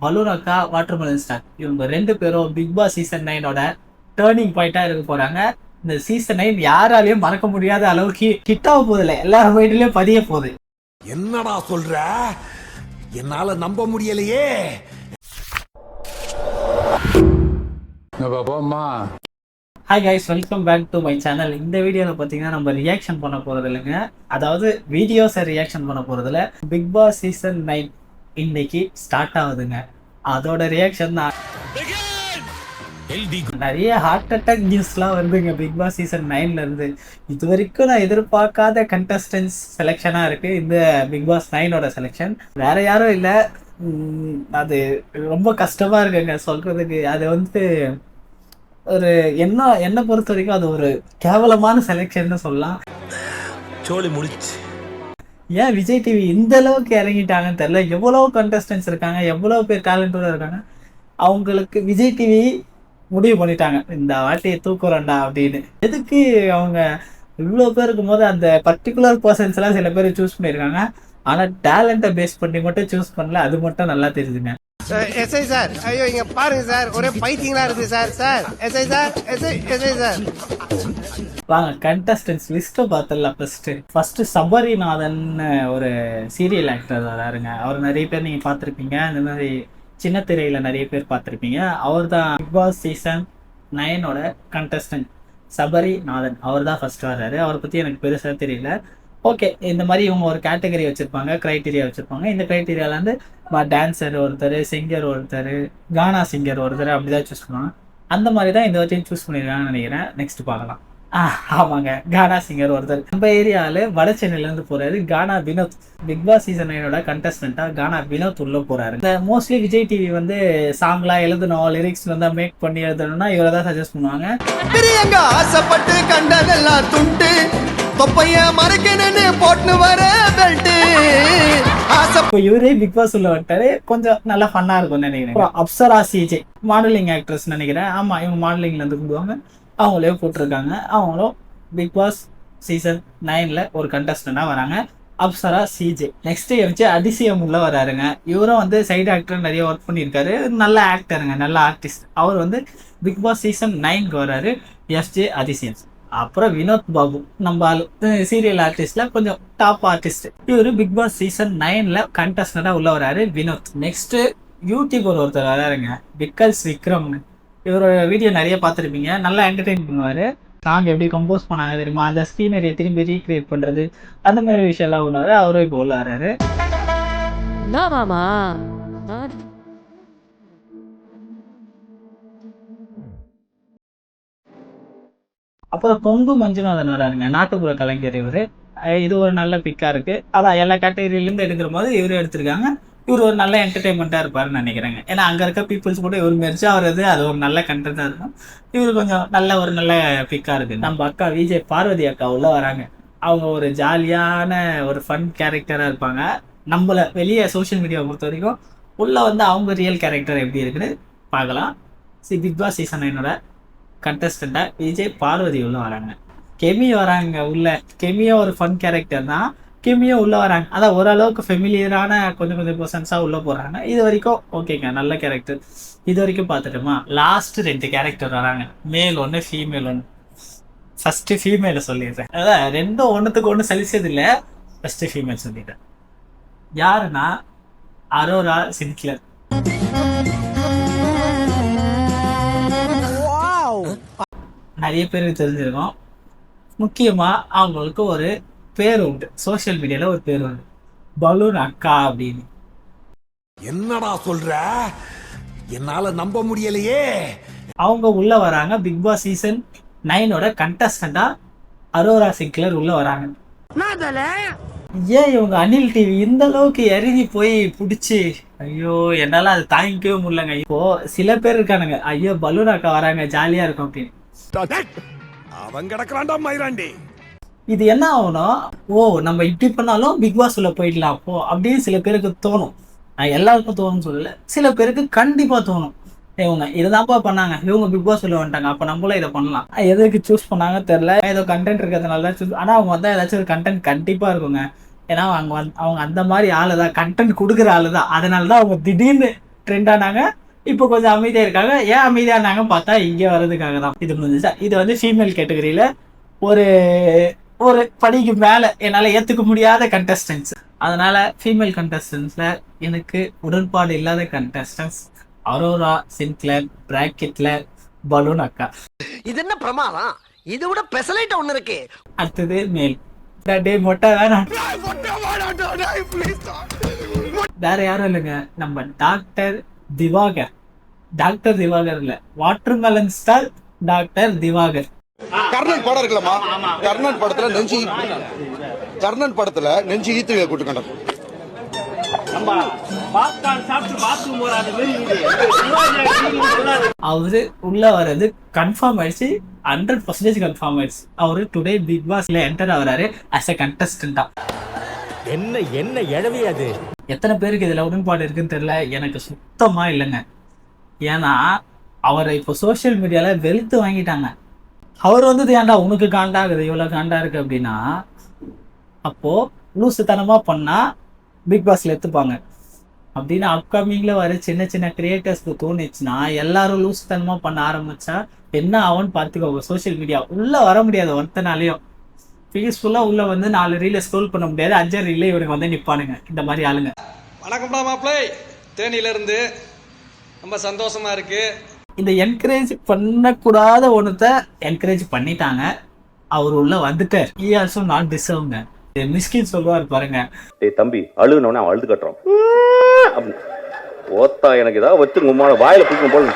Balloon அக்கா, watermelon star இவங்க 2 பேரும் பிக் பாஸ் சீசன் 9ஓட டேர்னிங் பாயிண்டா இருக்க போறாங்க. இந்த சீசன் 9 யாராலையும் மறக்க முடியாத அளவுக்கு ஹிட்டாக போதில்லை, எல்லா மைண்ட்லயும் பதிய போகுது. என்னடா சொல்ற? என்னால நம்ப முடியலையே. Hi guys, welcome back to my channel. இந்த வீடியோவில் பார்த்தீங்கன்னா நம்ம ரியாக்ஷன் பண்ண போகிறது இல்லைங்க, அதாவது வீடியோஸை ரியாக்ஷன் பண்ண போகிறதுல பிக் பாஸ் சீசன் 9 இன்னைக்கு ஸ்டார்ட் ஆகுதுங்க. அதோட ரியாக்ஷன் தான். நிறைய ஹார்ட் அட்டாக் நியூஸ்லாம் வருதுங்க பிக் பாஸ் சீசன் 9ல இருந்து. இது வரைக்கும் நான் எதிர்பார்க்காத கண்டஸ்டன்ஸ் செலெக்ஷனாக இருக்கு இந்த பிக் பாஸ் 9ஓட செலெக்ஷன். வேற யாரும் இல்லை, அது ரொம்ப கஷ்டமா இருக்குங்க சொல்றதுக்கு. அது வந்து ஒரு என்னை பொறுத்த வரைக்கும் அது ஒரு கேவலமான செலெக்ஷன் சொல்லலாம். சோலி முடிச்சு. ஏன் விஜய் டிவி இந்த அளவுக்கு இறங்கிட்டாங்கன்னு தெரியல. எவ்வளோ கண்டஸ்டன்ஸ் இருக்காங்க, எவ்வளோ பேர் டேலண்டோட இருக்காங்க. அவங்களுக்கு விஜய் டிவி முடிவு பண்ணிட்டாங்க இந்த வாட்டியை தூக்குறோண்டா அப்படின்னு. எதுக்கு அவங்க இவ்வளோ பேர் இருக்கும்போது அந்த பர்டிகுலர் பர்சன்ஸ் எல்லாம் சில பேர் சூஸ் பண்ணியிருக்காங்க, ஆனால் டேலண்ட்டை பேஸ் பண்ணி மட்டும் சூஸ் பண்ணல. அது மட்டும் நல்லா தெரியுதுங்க. எஸ்ஐ சார், ஐயோ இங்க பாருங்க சார், ஒரே பைத்தியங்களா இருக்கு sir. Sir SI sir, SI sir. வாங்க கண்டஸ்டன்ஸ் லிஸ்ட்டை பார்த்துடலாம். ஃபர்ஸ்ட் சபரிநாதன் ஒரு சீரியல் ஆக்டர் வராருங்க. அவர் நிறைய பேர் நீங்கள் பார்த்துருப்பீங்க, இந்த மாதிரி சின்ன திரையில் நிறைய பேர் பார்த்துருப்பீங்க. அவர் தான் பிக் பாஸ் சீசன் 9ஓட கண்டஸ்டன்ட் சபரிநாதன். அவர் தான் ஃபர்ஸ்ட் வர்றாரு. அவரை பற்றி எனக்கு பெருசாக தெரியல. ஓகே, இந்த மாதிரி இவங்க ஒரு கேட்டகரி வச்சுருப்பாங்க, க்ரைட்டீரியா வச்சுருப்பாங்க. இந்த க்ரைட்டீரியாவில் வந்து டான்ஸர் ஒருத்தர், சிங்கர் ஒருத்தர், கானா சிங்கர் ஒருத்தர், அப்படி தான் சூஸ் பண்ணுவாங்க. அந்த மாதிரி தான் இந்த வாட்டியும் சூஸ் பண்ணியிருக்காங்கன்னு நினைக்கிறேன். நெக்ஸ்ட் பார்க்கலாம். ஆமாங்க, கானா சிங்கர் ஒருத்தர் நம்ம ஏரியாவில் வட சென்னையிலேருந்து போகிறாரு. கானா வினோத் பிக் பாஸ் சீசன் 9ஓட கண்டஸ்டண்ட்டாக கானா வினோத் உள்ளே போகிறாரு. இந்த மோஸ்ட்லி விஜய் டிவி வந்து சாங்லாம் எழுதணும், லிரிக்ஸ் வந்து மேக் பண்ணி எழுதணும்னா இவரை தான் சஜஸ்ட் பண்ணுவாங்க. ஆசைப்பட்டு கண்டதெல்லாம் துண்டு தொப்பைய மறைக்கணும்னு போட்டு வர பெல்ட். இப்போ இவரே பிக் பாஸ் உள்ள வந்துட்டாரு, கொஞ்சம் நல்லா ஃபன்னாக இருக்கும்னு நினைக்கிறேன். அப்சரா சிஜே மாடலிங் ஆக்ட்ரஸ் நினைக்கிறேன். ஆமாம், இவங்க மாடலிங்ல இருந்து கூப்பிடுவாங்க. அவங்களே போட்டிருக்காங்க. அவங்களும் பிக் பாஸ் சீசன் 9ல ஒரு கண்டஸ்டண்டாக வராங்க, அப்சரா சிஜே. நெக்ஸ்ட் வச்சு அதிசயம் உள்ள வராருங்க. இவரும் வந்து சைடு ஆக்டர் நிறைய ஒர்க் பண்ணியிருக்காரு, நல்ல ஆக்டருங்க, நல்ல ஆர்டிஸ்ட். அவர் வந்து பிக் பாஸ் சீசன் 9க்கு வராரு, எஸ்ஜே அதிசயம். அப்புறம் வினோத் பாபு, நம்ம சீரியல் ஆர்டிஸ்ட்ல கொஞ்சம் டாப் ஆர்டிஸ்ட். இவர் பிக் பாஸ் சீசன் 9ல கண்டஸ்டண்டா உள்ள வராரு வினோத். நெக்ஸ்ட் யூடியூபர் ஒருத்தர் வராருங்க, பிக்கல்ஸ் விக்ரம்னு. இவரோட வீடியோ நிறைய பார்த்துருப்பீங்க, நல்லா என்டர்டெயின் பண்ணுவாரு. சாங் எப்படி கம்போஸ் பண்ணாங்க தெரியுமா, அந்த ஸ்கீனரியை திரும்பி ரீக்ரியேட் பண்றது, அந்த மாதிரி விஷயம் எல்லாம் உள்ளாரு. அவரும் இப்போ உள்ள வராரு. அப்புறம் கொங்கு மஞ்சுநாதன் வராருங்க, நாட்டுப்புற கலைஞர். இவர் இது ஒரு நல்ல பிக்கா இருக்கு. அதான் எல்லா கேட்டகரியிலேருந்து எடுக்கிற போது இவரு எடுத்திருக்காங்க. இவர் ஒரு நல்ல என்டர்டெயின்மெண்ட்டாக இருப்பாருன்னு நினைக்கிறேங்க. ஏன்னா அங்கே இருக்க பீப்புள்ஸ் கூட இவர் மெர்ஜா வர்றது அது ஒரு நல்ல கண்டென்ட்டாக இருக்கும். இவர் கொஞ்சம் நல்ல பிக்காக இருக்குது. நம்ம அக்கா விஜய் பார்வதி அக்கா உள்ள வராங்க. அவங்க ஒரு ஜாலியான ஒரு ஃபன் கேரக்டராக இருப்பாங்க. நம்மளை வெளியே சோஷியல் மீடியாவை பொறுத்த வரைக்கும் உள்ளே வந்து அவங்க ரியல் கேரக்டர் எப்படி இருக்குன்னு பார்க்கலாம். பிக் பாஸ் சீசன் 9ஓட கண்டஸ்டண்ட்டாக விஜய் பார்வதி உள்ள வராங்க. கெமி வராங்க உள்ள. கெமியோ ஒரு ஃபன் கேரக்டர் தான், கெமியோ உள்ள வராங்க. அதான் ஓரளவுக்கு ஃபெமிலியரான கொஞ்சம் பர்சன்ஸாக உள்ள போகிறாங்க. இது வரைக்கும் ஓகேங்க, நல்ல கேரக்டர். இது வரைக்கும் பார்த்துட்டோமா. லாஸ்ட் 2 கேரக்டர் வராங்க, மேல் ஒன்று, ஃபீமேல் ஒன்று. ஃபஸ்ட்டு ஃபீமேலை சொல்லிடுறேன். அதான் ரெண்டும் ஒன்றுத்துக்கு ஒன்று சலிச்சது இல்லை. ஃபஸ்ட்டு ஃபீமேல் சொல்லிடுறேன். யாருன்னா அரோரா சின்க்ளர். நிறைய பேருக்கு தெரிஞ்சிருக்கும். முக்கியமாக அவங்களுக்கு ஒரு பேர் உண்டு, சோஷியல் மீடியாவில் ஒரு பேர் உண்டு, பலூன் அக்கா அப்படின்னு. என்னடா சொல்ற? என்னால நம்ப முடியலையே. அவங்க உள்ள வராங்க big Boss season 9ஓட கண்டஸ்டண்டா Arora Sinclair உள்ள வராங்க. ஏன் இவங்க அனில் டிவி இந்த அளவுக்கு இறங்கி போய் பிடிச்சி, ஐயோ என்னால அது தாங்கிக்கவே முடியலங்க. இப்போ சில பேர் இருக்கானுங்க, ஐயோ பலூன் அக்கா வராங்க ஜாலியா இருக்கும் அப்படின்னு. அவன் கிடக்குறான்டா மயிராண்டி. இது என்ன ஆகணும், ஓ நம்ம இப்படி பண்ணாலும் பிக் பாஸ் உள்ள போயிடலாம் அப்போ அப்படின்னு சில பேருக்கு தோணும். நான் எல்லாருக்கும் தோணும்னு சொல்லல, சில பேருக்கு கண்டிப்பா தோணும். இவங்க இதுதான்ப்பா பண்ணாங்க, இவங்க பிக் பாஸ் உள்ள வந்துட்டாங்க, அப்போ நம்மளும் இதை பண்ணலாம். எதுக்கு சூஸ் பண்ணாங்க தெரியல, ஏதோ கண்டென்ட் இருக்கிறதுனால தான் சூஸ். ஆனால் அவங்க வந்தால் ஏதாச்சும் ஒரு கண்டென்ட் கண்டிப்பாக இருக்குங்க. ஏன்னா அவங்க அந்த மாதிரி ஆளு தான், கண்டென்ட் கொடுக்குற ஆளு தான். அதனால தான் அவங்க திடீர்னு ட்ரெண்ட் ஆனாங்க. இப்போ கொஞ்சம் அமைதியாக இருக்காங்க. ஏன் அமைதியானாங்க பார்த்தா இங்கே வர்றதுக்காக தான். இது முடிஞ்சுச்சா? இது வந்து ஃபீமேல் கேட்டகரியில் ஒரு ஒரு படிக்கு மேலே என்னால் ஏற்றுக்க முடியாத கண்டஸ்டன்ஸ். அதனால் ஃபீமேல் கண்டஸ்டன்ஸில் எனக்கு உடன்பாடு இல்லாத கண்டஸ்டன்ஸ் அரோரா, சின்க்ளர், பிராக்கெட்டில் பலூன் அக்கா. இது என்ன பிரமாதம்? இது விட பெசலைட் ஒண்ணு இருக்கு. அடுத்தது மேல். டே மொட்டை வேணாம். வேற யாரும் இல்லைங்க, நம்ம டாக்டர் திவாகர். டாக்டர் திவாகர் இல்ல, watermelon star doctor Divakar. Karnan படம் இருக்குல்லமா, கர்ணன் படத்துல நெஞ்சு ஈத்து கூட்டுக்கண்ட அவரு உள்ள வர்றது கன்ஃபார்ம் ஆயிடுச்சு, 100% கன்ஃபார்ம் ஆயிடுச்சு. அவரு டுடே பிக் பாஸ்ல என்டர் ஆகுறாரு அஸ் அ கண்டஸ்டன்டா. என்ன எழவி அது? எத்தனை பேருக்கு இதுல உடன்பாடு இருக்குன்னு தெரியல, எனக்கு சுத்தமா இல்லைங்க. ஏன்னா அவரை இப்போ சோசியல் மீடியால வெளுத்து வாங்கிட்டாங்க. அவர் வந்து ஏன்டா உனக்கு காண்டா இருக்குது, இவ்வளவு காண்டா இருக்கு அப்படின்னா, அப்போ லூசுத்தனமா பண்ணா பிக் பாஸ்ல எடுத்துப்பாங்க அப்படின்னு அப்கமிங்ல வர சின்ன சின்ன கிரியேட்டர்ஸ்க்கு தோணுச்சுன்னா எல்லாரும் லூசுத்தனமா பண்ண ஆரம்பிச்சா என்ன ஆகும்னு பார்த்துக்கோங்க. சோசியல் மீடியா உள்ள வர முடியாது ஒருத்தனாலையும். பீஸ்ஃபுல்லா உள்ள வந்து 4 ரீல ஸ்க்ரோல் பண்ண முடியாது, 5 ரீல இவனுக்கு வந்து நிப்பானுங்க இந்த மாதிரி ஆளுங்க. வணக்கம்டா மாப்பிள்ளை, தேனியில இருந்து ரொம்ப சந்தோஷமா இருக்கு. இந்த என்கரேஜ் பண்ணக்கூடாத ஒன்றத்தை என்கரேஜ் பண்ணிட்டாங்க. அவர் உள்ள வந்துட்டார். ஈ ஆல்சோ நாட் டிசர்வ்ங்க. மிஸ்கின் சொல்லுவார் பாருங்க, டேய் தம்பி அழுகுனவனே அவன் அழுது கட்டுறான். ஓத்தா எனக்கு ஏதாவது வச்சு உமான வாயில பிடிக்கும் போல.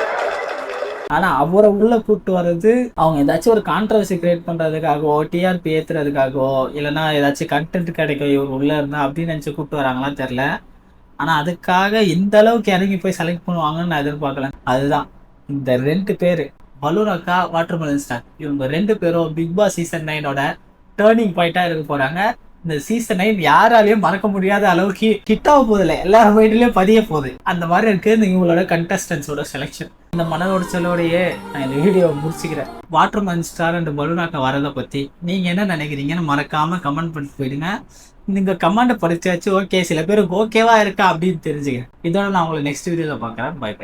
ஆனா அவரை உள்ள கூப்பிட்டு வர்றது அவங்க ஏதாச்சும் ஒரு கான்ட்ரவர்சி கிரியேட் பண்றதுக்காகவோ, டிஆர்பி ஏத்துறதுக்காகவோ, இல்லைன்னா ஏதாச்சும் கண்டென்ட் கிடைக்கும் இவர் உள்ள இருந்தா அப்படின்னு நினைச்சு கூப்பிட்டு வராங்களான்னு தெரியல. ஆனா அதுக்காக இந்த அளவுக்கு இறங்கி போய் செலக்ட் பண்ணுவாங்கன்னு நான் எதிர்பார்க்கல. அதுதான் இந்த 2 பேரு, பலூன் அக்கா, வாட்டர்மெலன் ஸ்டார், இவங்க 2 பேரும் பிக் பாஸ் சீசன் 9 டேர்னிங் பாயிண்டா இருக்க போறாங்க. இந்த சீசன் 9 யாராலையும் மறக்க முடியாத அளவுக்கு கிட்டாக போதில்லை, எல்லாரும் மைண்ட்லயும் பதிய போகுது. அந்த மாதிரி இருக்கு இவங்களோட கண்டஸ்டன்ஸோட செலெக்ஷன். இந்த மனதோட செலவோடையே நான் இந்த வீடியோவை முடிச்சுக்கிறேன். வாட்டர்மெலன் ஸ்டார் அண்ட் பலூன் அக்கா வரதை பத்தி நீங்க என்ன நினைக்கிறீங்கன்னு மறக்காம கமெண்ட் பண்ணிட்டு போயிடுங்க. நீங்க கமெண்ட் படிச்சாச்சு, ஓகே சில பேருக்கு ஓகேவா இருக்கா அப்படின்னு தெரிஞ்சுக்க. இதோட நான் உங்களை நெக்ஸ்ட் வீடியோல பாக்குறேன். Bye by.